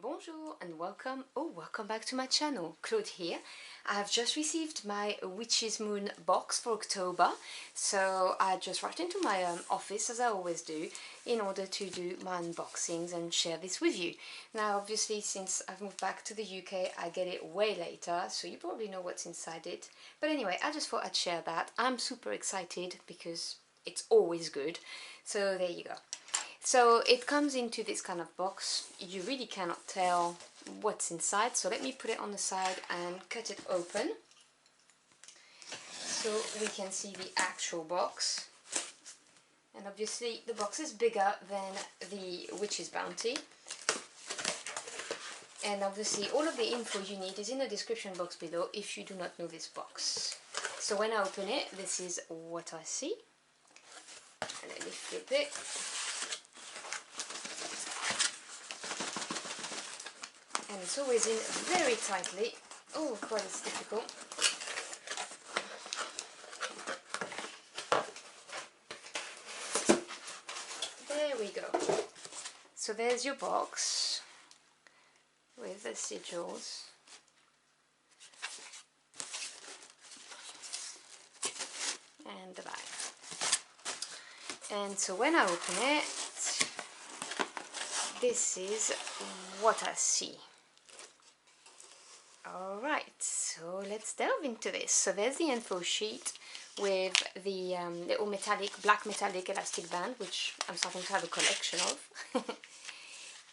Bonjour and welcome back to my channel. Claude here. I have just received my Witch's Moon box for October, so I just rushed into my office as I always do in order to do my unboxings and share this with you. Now obviously since I've moved back to the UK I get it way later, so you probably know what's inside it, but anyway I just thought I'd share that. I'm super excited because it's always good, so there you go. So it comes into this kind of box. You really cannot tell what's inside, so let me put it on the side and cut it open so we can see the actual box. And obviously the box is bigger than the Witch's Bounty, and obviously all of the info you need is in the description box below if you do not know this box. So when I open it, this is what I see. And let me flip it. And it's always in very tightly. Oh god, it's difficult. There we go. So there's your box with the sigils. And the back. And so when I open it, this is what I see. Alright, so let's delve into this. So there's the info sheet with the little black metallic elastic band, which I'm starting to have a collection of.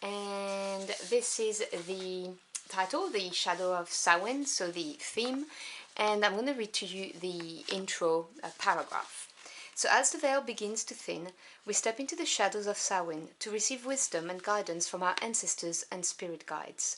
And this is the title, The Shadow of Samhain, so the theme. And I'm going to read to you the intro paragraph. So as the veil begins to thin, we step into the shadows of Samhain to receive wisdom and guidance from our ancestors and spirit guides.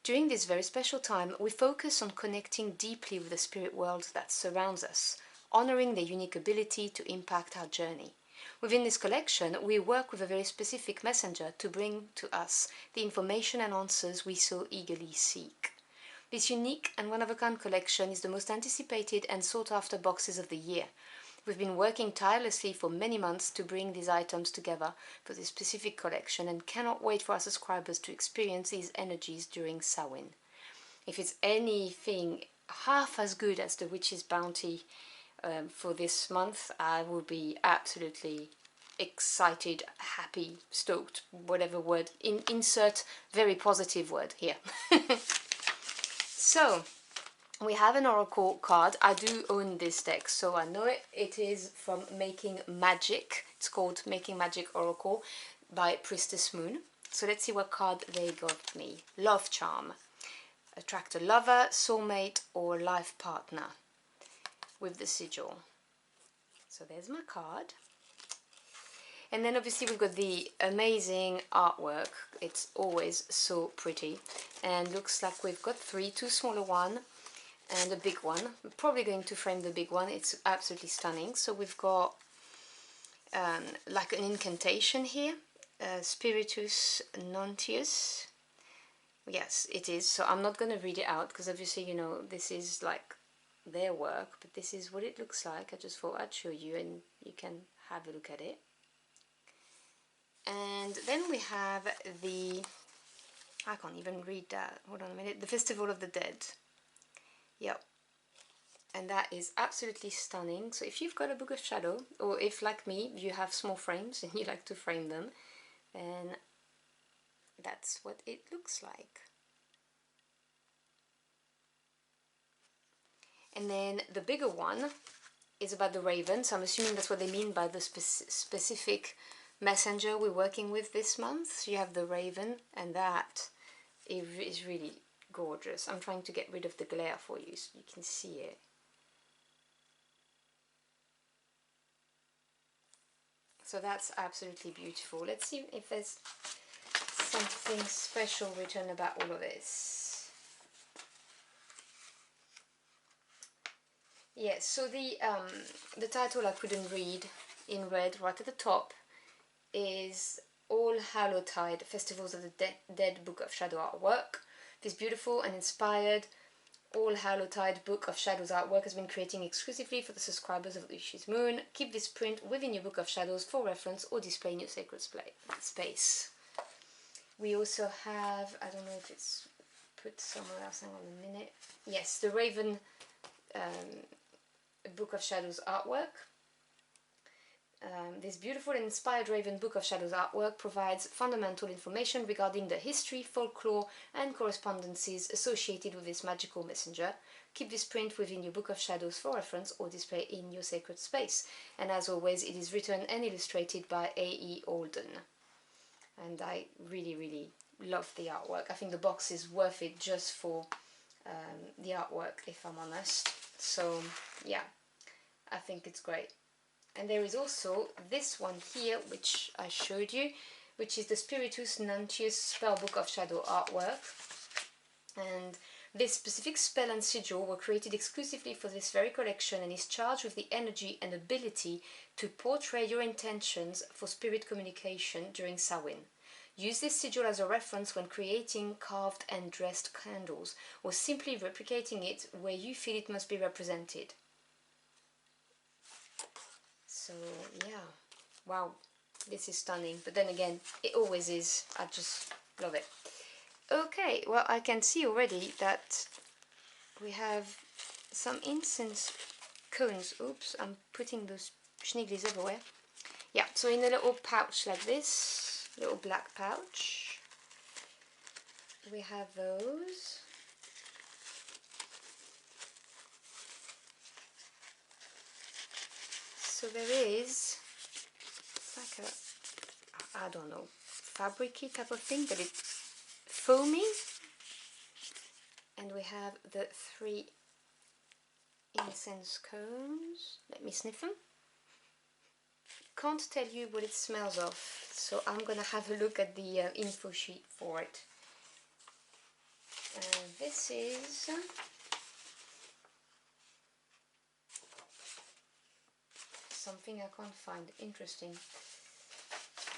During this very special time, we focus on connecting deeply with the spirit world that surrounds us, honoring their unique ability to impact our journey. Within this collection, we work with a very specific messenger to bring to us the information and answers we so eagerly seek. This unique and one-of-a-kind collection is the most anticipated and sought-after boxes of the year. We've been working tirelessly for many months to bring these items together for this specific collection and cannot wait for our subscribers to experience these energies during Samhain. If it's anything half as good as the Witch's Bounty for this month, I will be absolutely excited, happy, stoked, whatever word, insert very positive word here. So, we have an oracle card. I do own this deck, so I know it. It is from Making Magic. It's called Making Magic Oracle by Priestess Moon. So let's see what card they got me. Love Charm. Attract a lover, soulmate, or life partner with the sigil. So there's my card. And then obviously we've got the amazing artwork. It's always so pretty. And looks like we've got two smaller ones and a big one. I'm probably going to frame the big one. It's absolutely stunning. So we've got like an incantation here, Spiritus Nuntius. Yes, it is. So I'm not going to read it out because obviously, you know, this is like their work, but this is what it looks like. I just thought I'd show you and you can have a look at it. And then we have the, I can't even read that, hold on a minute, the Festival of the Dead. Yep, and that is absolutely stunning. So if you've got a Book of Shadow, or if like me you have small frames and you like to frame them, then that's what it looks like. And then the bigger one is about the raven, so I'm assuming that's what they mean by the specific messenger we're working with this month. So you have the raven, and that is really gorgeous. I'm trying to get rid of the glare for you so you can see it. So that's absolutely beautiful. Let's see if there's something special written about all of this. Yes, so the title I couldn't read in red right at the top is All Hallowtide Festivals of the Dead Book of Shadow artwork. This beautiful and inspired All Hallowtide Book of Shadows artwork has been creating exclusively for the subscribers of Witch's Moon. Keep this print within your Book of Shadows for reference or display in your sacred space. We also have, I don't know if it's put somewhere else, hang on a minute. Yes, the Raven Book of Shadows artwork. This beautiful and inspired Raven Book of Shadows artwork provides fundamental information regarding the history, folklore and correspondences associated with this magical messenger. Keep this print within your Book of Shadows for reference or display in your sacred space. And as always, it is written and illustrated by A.E. Alden. And I really love the artwork. I think the box is worth it just for the artwork, if I'm honest. So yeah, I think it's great. And there is also this one here, which I showed you, which is the Spiritus Nuntius Spellbook of Shadow artwork. And this specific spell and sigil were created exclusively for this very collection and is charged with the energy and ability to portray your intentions for spirit communication during Samhain. Use this sigil as a reference when creating carved and dressed candles, or simply replicating it where you feel it must be represented. So yeah, wow, this is stunning, but then again, it always is. I just love it. Okay, well, I can see already that we have some incense cones. Oops, I'm putting those schniggles everywhere. Yeah, so in a little pouch like this, little black pouch, we have those. So there is like a, I don't know, fabricy type of thing, but it's foamy. And we have the 3 incense cones. Let me sniff them. Can't tell you what it smells of, so I'm gonna have a look at the info sheet for it. This is something I can't find. Interesting.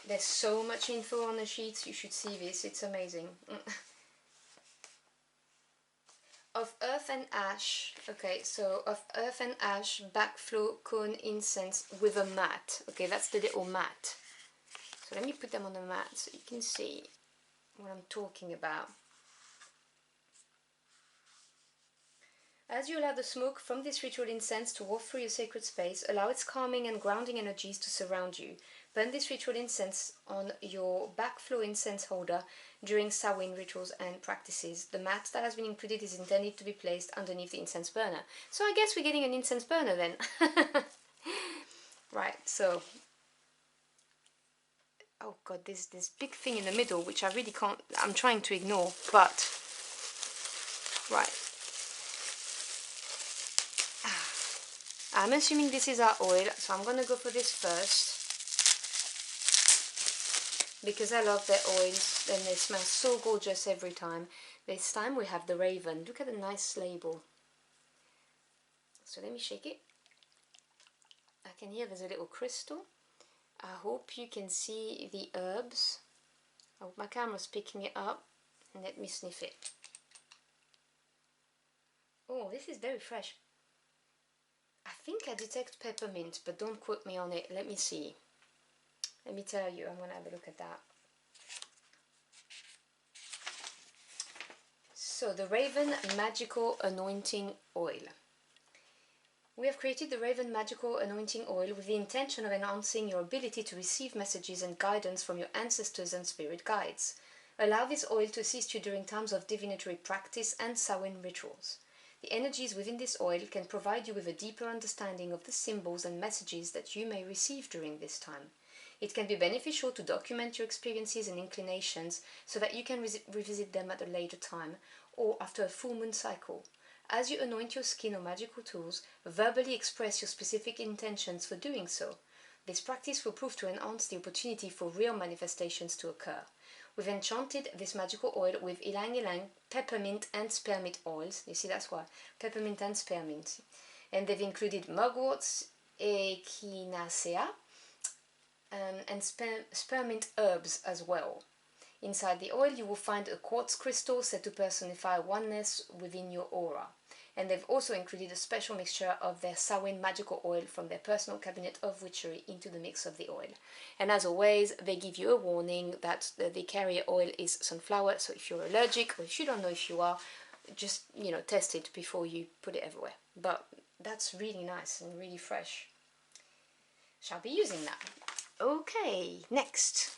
There's so much info on the sheets, you should see this, it's amazing. Of Earth and Ash, okay, so of Earth and Ash, Backflow Cone Incense with a mat. Okay, that's the little mat. So let me put them on the mat so you can see what I'm talking about. As you allow the smoke from this ritual incense to walk through your sacred space, allow its calming and grounding energies to surround you. Burn this ritual incense on your backflow incense holder during Samhain rituals and practices. The mat that has been included is intended to be placed underneath the incense burner. So I guess we're getting an incense burner then. Right, so... oh god, this big thing in the middle, which I really can't... I'm trying to ignore, but... right. I'm assuming this is our oil, so I'm going to go for this first. Because I love their oils, and they smell so gorgeous every time. This time we have the Raven. Look at the nice label. So let me shake it. I can hear there's a little crystal. I hope you can see the herbs. I hope my camera's picking it up. And let me sniff it. Oh, this is very fresh. I think I detect peppermint, but don't quote me on it. Let me see. Let me tell you, I'm going to have a look at that. So, the Raven Magical Anointing Oil. We have created the Raven Magical Anointing Oil with the intention of enhancing your ability to receive messages and guidance from your ancestors and spirit guides. Allow this oil to assist you during times of divinatory practice and Samhain rituals. The energies within this oil can provide you with a deeper understanding of the symbols and messages that you may receive during this time. It can be beneficial to document your experiences and inclinations so that you can revisit them at a later time or after a full moon cycle. As you anoint your skin or magical tools, verbally express your specific intentions for doing so. This practice will prove to enhance the opportunity for real manifestations to occur. We've enchanted this magical oil with ylang ylang, peppermint and spearmint oils. You see, that's why. Peppermint and spearmint. And they've included mugworts, echinacea, and spearmint herbs as well. Inside the oil you will find a quartz crystal said to personify oneness within your aura. And they've also included a special mixture of their Samhain magical oil from their personal cabinet of witchery into the mix of the oil. And as always, they give you a warning that the carrier oil is sunflower, so if you're allergic, or if you don't know if you are, just, you know, test it before you put it everywhere. But that's really nice and really fresh. Shall be using that. Okay, next.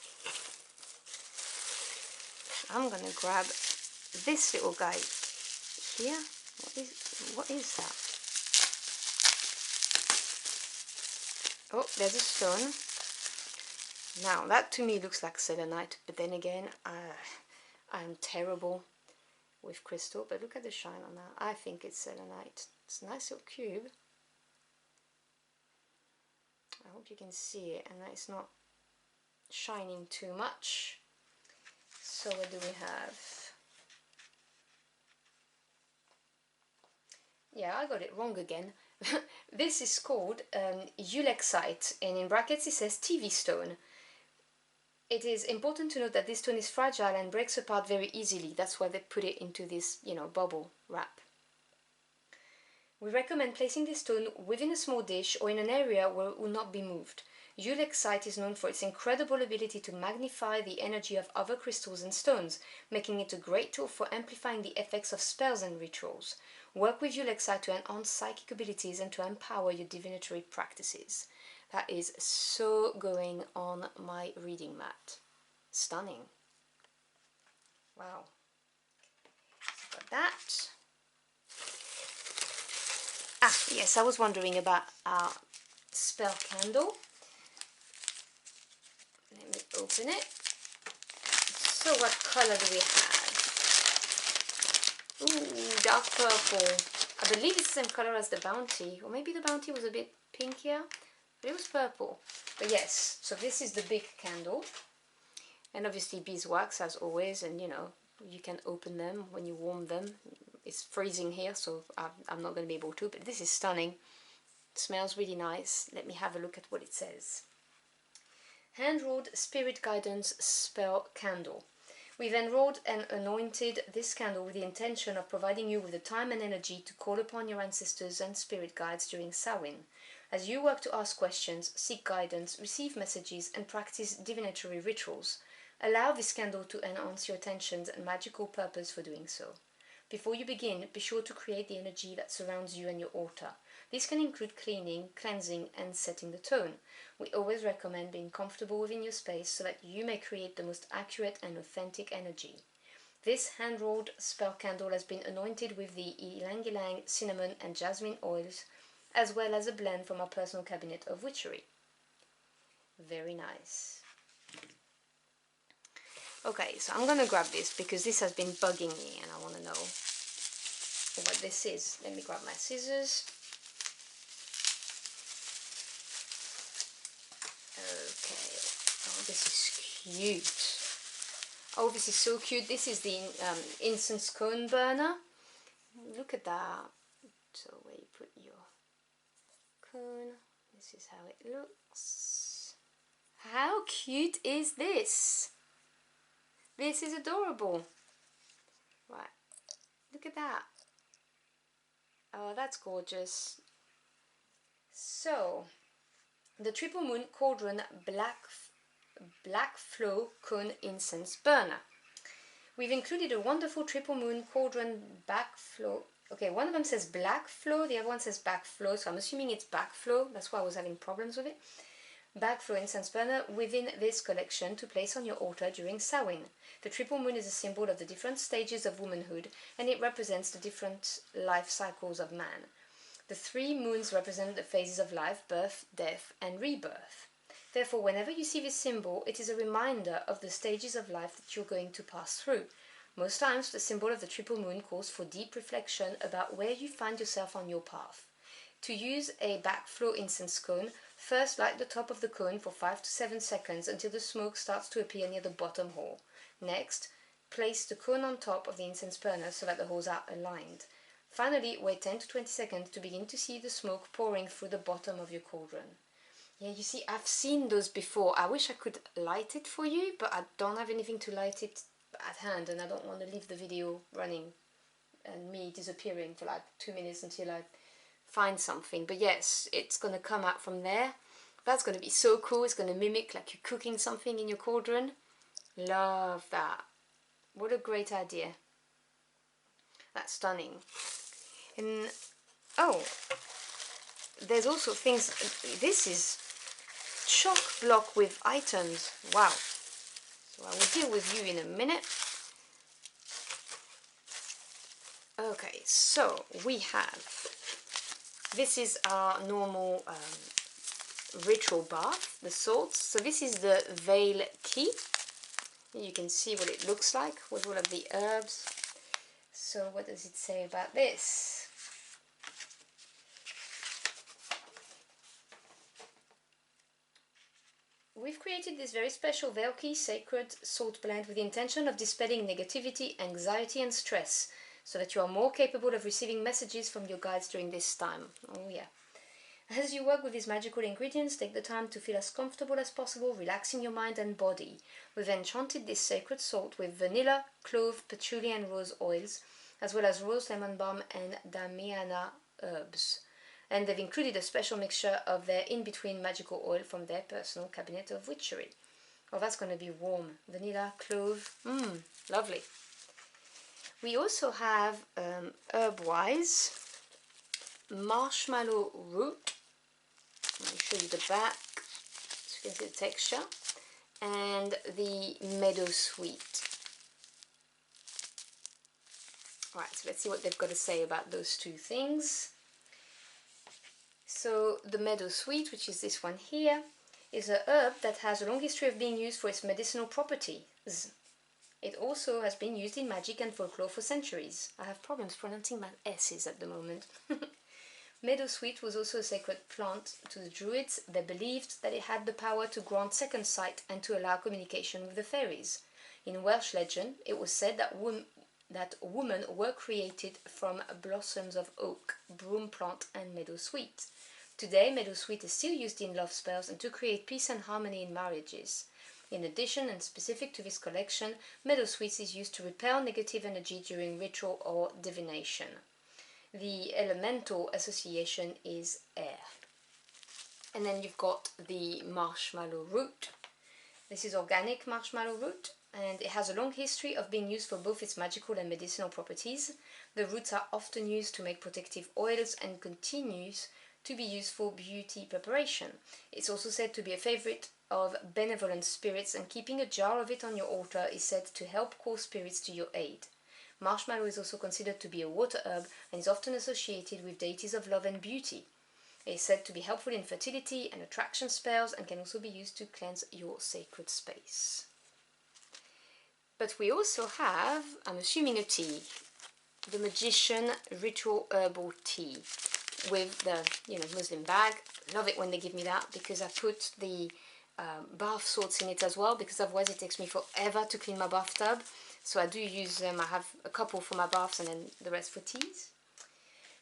I'm gonna grab this little guy here. What is that? Oh, there's a stone. Now, that to me looks like selenite, but then again, I'm terrible with crystal, but look at the shine on that. I think it's selenite. It's a nice little cube. I hope you can see it and that it's not shining too much. So what do we have? Yeah, I got it wrong again. This is called Eulessite, and in brackets it says TV stone. It is important to note that this stone is fragile and breaks apart very easily. That's why they put it into this, you know, bubble wrap. We recommend placing this stone within a small dish or in an area where it will not be moved. Eulessite is known for its incredible ability to magnify the energy of other crystals and stones, making it a great tool for amplifying the effects of spells and rituals. Work with Eulessite to enhance psychic abilities and to empower your divinatory practices. That is so going on my reading mat. Stunning. Wow. Got that. Ah, yes, I was wondering about our spell candle. Let me open it. So what color do we have? Ooh, dark purple. I believe it's the same color as the Bounty, or maybe the Bounty was a bit pinkier, but it was purple. But yes, so this is the big candle, and obviously beeswax as always, and you know, you can open them when you warm them. It's freezing here, so I'm not going to be able to, but this is stunning. It smells really nice. Let me have a look at what it says. Hand-rolled spirit guidance spell candle. We've enrolled and anointed this candle with the intention of providing you with the time and energy to call upon your ancestors and spirit guides during Samhain. As you work to ask questions, seek guidance, receive messages, and practice divinatory rituals, allow this candle to enhance your intentions and magical purpose for doing so. Before you begin, be sure to create the energy that surrounds you and your altar. This can include cleaning, cleansing, and setting the tone. We always recommend being comfortable within your space so that you may create the most accurate and authentic energy. This hand-rolled spell candle has been anointed with the ylang-ylang, cinnamon, and jasmine oils, as well as a blend from our personal cabinet of witchery. Very nice. Okay, so I'm gonna grab this because this has been bugging me and I want to know what this is. Let me grab my scissors. Okay, oh, this is cute. Oh, this is so cute. This is the incense cone burner. Look at that. So where you put your cone, this is how it looks. How cute is this? This is adorable. Right, look at that. Oh, that's gorgeous. So, the Triple Moon Cauldron Backflow Cone Incense Burner. We've included a wonderful Triple Moon Cauldron Backflow. Okay, one of them says Blackflow, the other one says Backflow, so I'm assuming it's Backflow. That's why I was having problems with it. Backflow incense burner within this collection to place on your altar during Samhain. The triple moon is a symbol of the different stages of womanhood, and it represents the different life cycles of man. The 3 moons represent the phases of life: birth, death, and rebirth. Therefore, whenever you see this symbol, it is a reminder of the stages of life that you're going to pass through. Most times, the symbol of the triple moon calls for deep reflection about where you find yourself on your path. To use a backflow incense cone, first light the top of the cone for 5 to 7 seconds until the smoke starts to appear near the bottom hole. Next, place the cone on top of the incense burner so that the holes are aligned. Finally, wait 10 to 20 seconds to begin to see the smoke pouring through the bottom of your cauldron. Yeah, you see, I've seen those before. I wish I could light it for you, but I don't have anything to light it at hand, and I don't want to leave the video running and me disappearing for like 2 minutes until I find something. But yes, it's going to come out from there. That's going to be so cool. It's going to mimic like you're cooking something in your cauldron. Love that. What a great idea. That's stunning. And oh, there's also things, this is chock block with items. Wow. So I will deal with you in a minute. Okay, so we have, this is our normal ritual bath, the salts. So this is the Veil tea. You can see what it looks like with all of the herbs. So what does it say about this? We've created this very special Velki sacred salt blend with the intention of dispelling negativity, anxiety and stress, so that you are more capable of receiving messages from your guides during this time. Oh yeah. As you work with these magical ingredients, take the time to feel as comfortable as possible, relaxing your mind and body. We've enchanted this sacred salt with vanilla, clove, patchouli and rose oils, as well as rose, lemon balm and damiana herbs. And they've included a special mixture of their in-between magical oil from their personal cabinet of witchery. Oh, that's going to be warm. Vanilla, clove, lovely. We also have herb-wise Marshmallow Root. Let me show you the back so you can see the texture. And the Meadow Sweet. Alright, so let's see what they've got to say about those two things. So the Meadow Sweet, which is this one here, is a herb that has a long history of being used for its medicinal properties. It also has been used in magic and folklore for centuries. I have problems pronouncing my S's at the moment. Meadow Sweet was also a sacred plant to the Druids. They believed that it had the power to grant second sight and to allow communication with the fairies. In Welsh legend, it was said that women were created from blossoms of oak, broom plant and meadow sweet. Today, meadow sweet is still used in love spells and to create peace and harmony in marriages. In addition, and specific to this collection, meadow sweet is used to repel negative energy during ritual or divination. The elemental association is air. And then you've got the marshmallow root. This is organic marshmallow root, and it has a long history of being used for both its magical and medicinal properties. The roots are often used to make protective oils and continues to be used for beauty preparation. It's also said to be a favorite of benevolent spirits, and keeping a jar of it on your altar is said to help call spirits to your aid. Marshmallow is also considered to be a water herb and is often associated with deities of love and beauty. It is said to be helpful in fertility and attraction spells and can also be used to cleanse your sacred space. But we also have, I'm assuming, a tea. The Magician Ritual Herbal Tea with the Muslim bag. Love it when they give me that because I put the bath salts in it as well, because otherwise it takes me forever to clean my bathtub. So I do use them. I have a couple for my baths and then the rest for teas.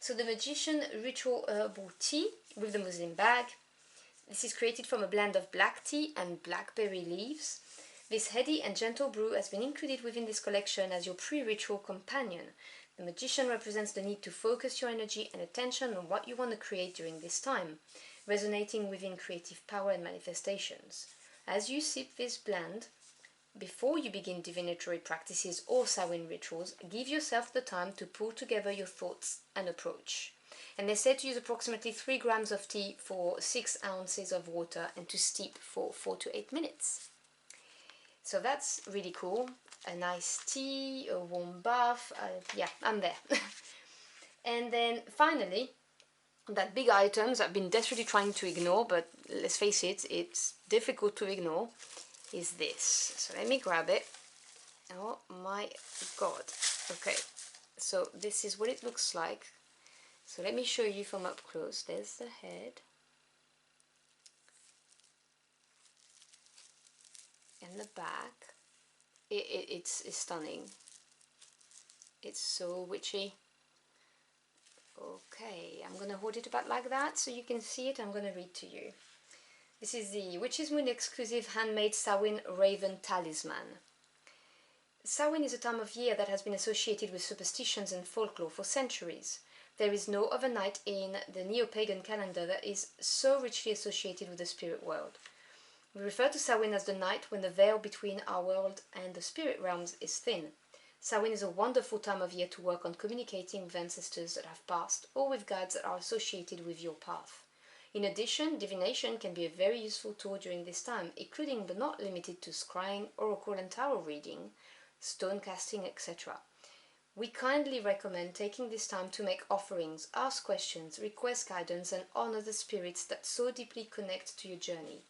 So the Magician Ritual Herbal Tea with the Muslim bag. This is created from a blend of black tea and blackberry leaves. This heady and gentle brew has been included within this collection as your pre-ritual companion. The Magician represents the need to focus your energy and attention on what you want to create during this time, resonating within creative power and manifestations. As you sip this blend, before you begin divinatory practices or Samhain rituals, give yourself the time to pull together your thoughts and approach. And they said to use approximately 3 grams of tea for 6 ounces of water and to steep for 4 to 8 minutes. So that's really cool. A nice tea, a warm bath, yeah, I'm there. And then finally, that big items I've been desperately trying to ignore, but let's face it, it's difficult to ignore, is this. So let me grab it. Oh my god. Okay, so this is what it looks like. So let me show you from up close. There's the head. And the back. It's stunning. It's so witchy. Okay, I'm going to hold it about like that so you can see it. I'm going to read to you. This is the Witch's Moon exclusive handmade Samhain Raven Talisman. Samhain is a time of year that has been associated with superstitions and folklore for centuries. There is no other night in the neo-pagan calendar that is so richly associated with the spirit world. We refer to Samhain as the night when the veil between our world and the spirit realms is thin. Samhain is a wonderful time of year to work on communicating with ancestors that have passed or with guides that are associated with your path. In addition, divination can be a very useful tool during this time, including but not limited to scrying, oracle and tarot reading, stone casting, etc. We kindly recommend taking this time to make offerings, ask questions, request guidance and honor the spirits that so deeply connect to your journey.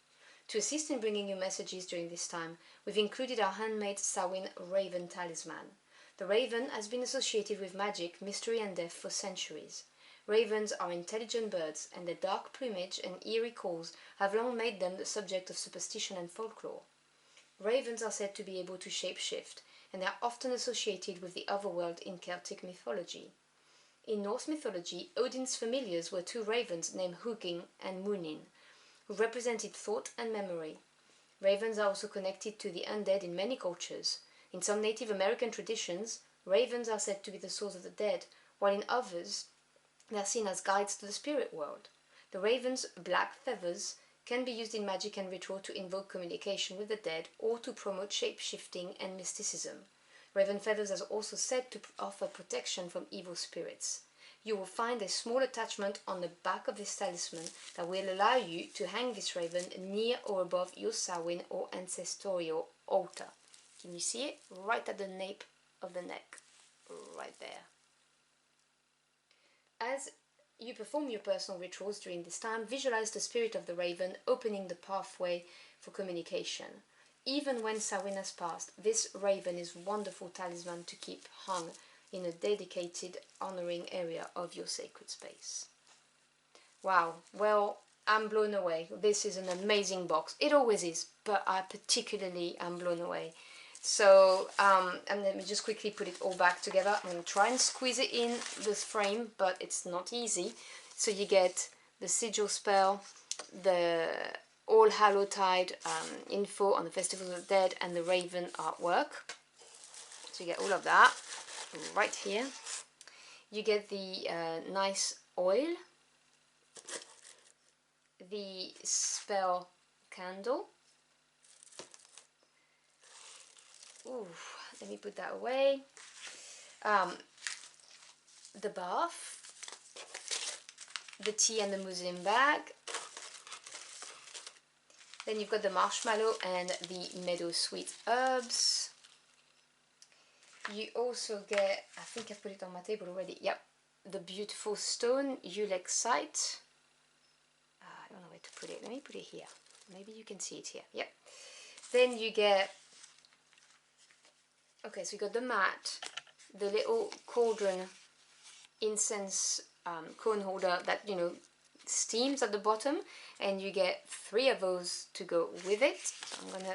To assist in bringing you messages during this time, we've included our handmade Samhain Raven Talisman. The raven has been associated with magic, mystery and death for centuries. Ravens are intelligent birds, and their dark plumage and eerie calls have long made them the subject of superstition and folklore. Ravens are said to be able to shape-shift, and they are often associated with the otherworld in Celtic mythology. In Norse mythology, Odin's familiars were two ravens named Hugin and Munin, who represented thought and memory. Ravens are also connected to the undead in many cultures. In some Native American traditions, ravens are said to be the souls of the dead, while in others, they are seen as guides to the spirit world. The raven's black feathers can be used in magic and ritual to invoke communication with the dead or to promote shape-shifting and mysticism. Raven feathers are also said to offer protection from evil spirits. You will find a small attachment on the back of this talisman that will allow you to hang this raven near or above your Samhain or ancestral altar. Can you see it? Right at the nape of the neck. Right there. As you perform your personal rituals during this time, visualize the spirit of the raven opening the pathway for communication. Even when Samhain has passed, this raven is a wonderful talisman to keep hung in a dedicated, honoring area of your sacred space. Wow, well, I'm blown away. This is an amazing box. It always is, but I particularly am blown away. So, and let me just quickly put it all back together. I'm going to try and squeeze it in this frame, but it's not easy. So you get the sigil spell, the All Hallowtide info on the Festival of the Dead, and the Raven artwork. So you get all of that right here. You get the nice oil, the spell candle. Ooh, let me put that away. The bath, the tea and the muslin bag. Then you've got the marshmallow and the meadow sweet herbs. You also get, I think I've put it on my table already, yep, the beautiful stone Eulessite. I don't know where to put it. Let me put it here. Maybe you can see it here. Yep. Then you get, okay, so you got the mat, the little cauldron incense cone holder that, you know, steams at the bottom, and you get 3 of those to go with it. I'm gonna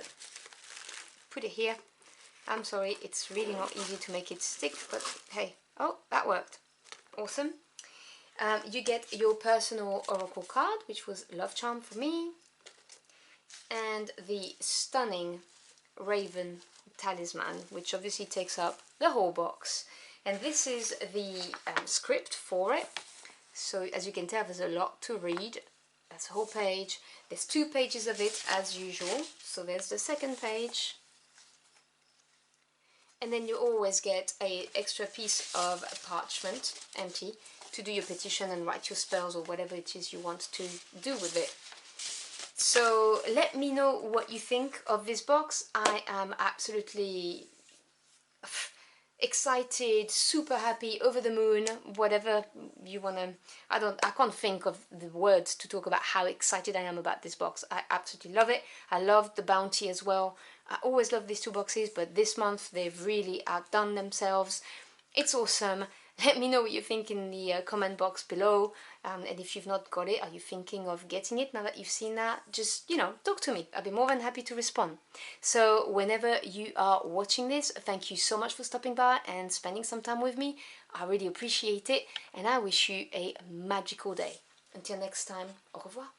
put it here. I'm sorry, it's really not easy to make it stick, but hey, oh, that worked. Awesome. You get your personal oracle card, which was Love Charm for me, and the stunning Raven Talisman, which obviously takes up the whole box. And this is the script for it. So as you can tell, there's a lot to read. That's a whole page. There's 2 pages of it as usual. So there's the second page. And then you always get an extra piece of parchment, empty, to do your petition and write your spells or whatever it is you want to do with it. So let me know what you think of this box. I am absolutely excited, super happy, over the moon, whatever you want to. I can't think of the words to talk about how excited I am about this box. I absolutely love it. I love the bounty as well. I always love these 2 boxes, but this month they've really outdone themselves. It's awesome. Let me know what you think in the comment box below, and if you've not got it, are you thinking of getting it now that you've seen that? Just, you know, talk to me. I'll be more than happy to respond. So whenever you are watching this, thank you so much for stopping by and spending some time with me. I really appreciate it, and I wish you a magical day. Until next time, au revoir.